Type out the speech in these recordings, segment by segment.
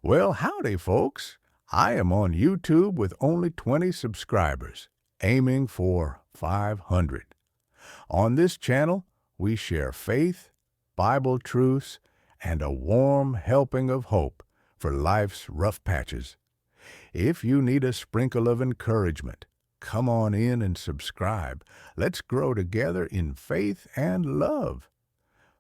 Well, howdy, folks. I am on YouTube with only 20 subscribers, aiming for 500. On this channel, we share faith, Bible truths, and a warm helping of hope for life's rough patches. If you need a sprinkle of encouragement, come on in and subscribe. Let's grow together in faith and love.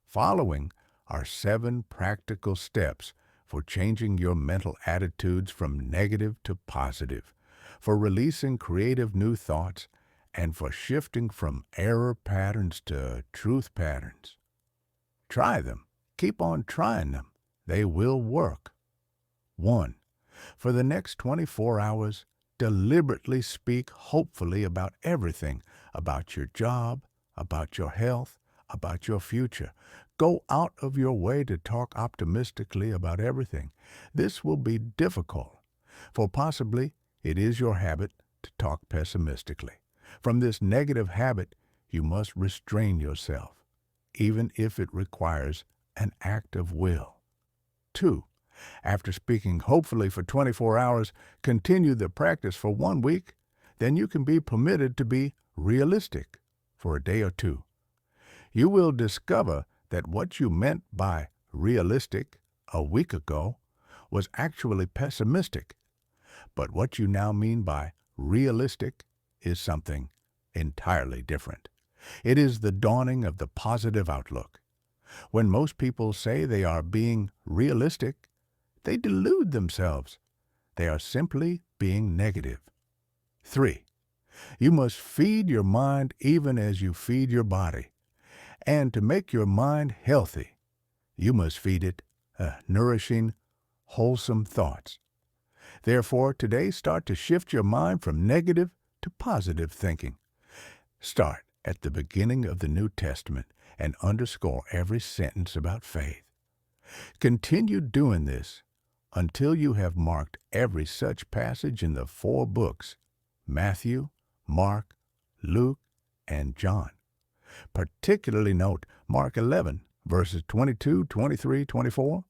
Following are 7 practical steps for changing your mental attitudes from negative to positive, for releasing creative new thoughts, and for shifting from error patterns to truth patterns. Try them. Keep on trying them. They will work. 1. For the next 24 hours, deliberately speak hopefully about everything, about your job, about your health, about your future. Go out of your way to talk optimistically about everything. This will be difficult, for possibly it is your habit to talk pessimistically. From this negative habit, you must restrain yourself, even if it requires an act of will. 2. After speaking hopefully for 24 hours, continue the practice for 1 week. Then you can be permitted to be realistic for a day or 2. You will discover that what you meant by realistic a week ago was actually pessimistic. But what you now mean by realistic is something entirely different. It is the dawning of the positive outlook. When most people say they are being realistic, they delude themselves. They are simply being negative. 3. You must feed your mind even as you feed your body. And to make your mind healthy, you must feed it nourishing, wholesome thoughts. Therefore, today start to shift your mind from negative to positive thinking. Start at the beginning of the New Testament and underscore every sentence about faith. Continue doing this until you have marked every such passage in the 4 books, Matthew, Mark, Luke, and John. Particularly note Mark 11, verses 22, 23, 24.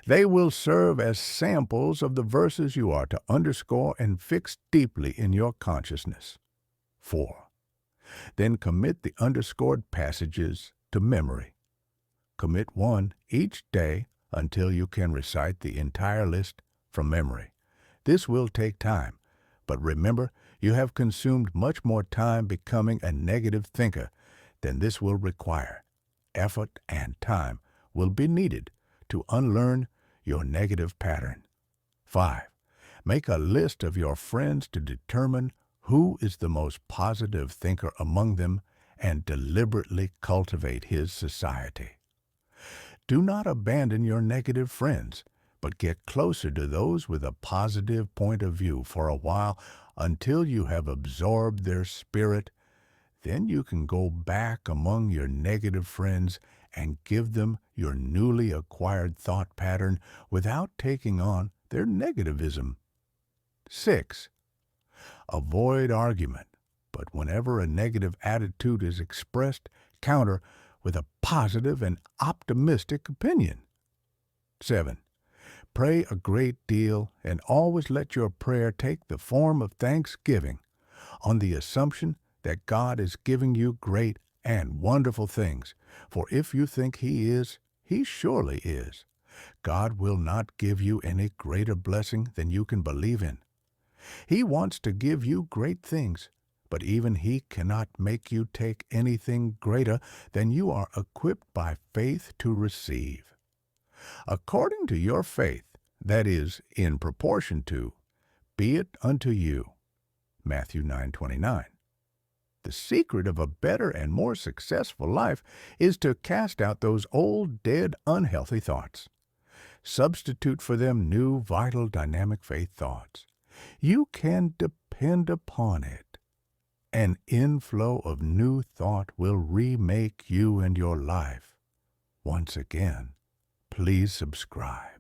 They will serve as samples of the verses you are to underscore and fix deeply in your consciousness. 4. Then commit the underscored passages to memory. Commit 1 each day until you can recite the entire list from memory. This will take time, but remember, you have consumed much more time becoming a negative thinker than this will require. Effort and time will be needed to unlearn your negative pattern. 5. Make a list of your friends to determine who is the most positive thinker among them and deliberately cultivate his society. Do not abandon your negative friends, but get closer to those with a positive point of view for a while until you have absorbed their spirit. Then you can go back among your negative friends and give them your newly acquired thought pattern without taking on their negativism. 6. Avoid argument, but whenever a negative attitude is expressed, counter with a positive and optimistic opinion. 7. Pray a great deal and always let your prayer take the form of thanksgiving on the assumption that God is giving you great and wonderful things. For if you think He is, He surely is. God will not give you any greater blessing than you can believe in. He wants to give you great things, but even He cannot make you take anything greater than you are equipped by faith to receive. According to your faith, that is, in proportion to, be it unto you. Matthew 9:29. The secret of a better and more successful life is to cast out those old, dead, unhealthy thoughts. Substitute for them new, vital, dynamic faith thoughts. You can depend upon it. An inflow of new thought will remake you and your life. Once again, please subscribe.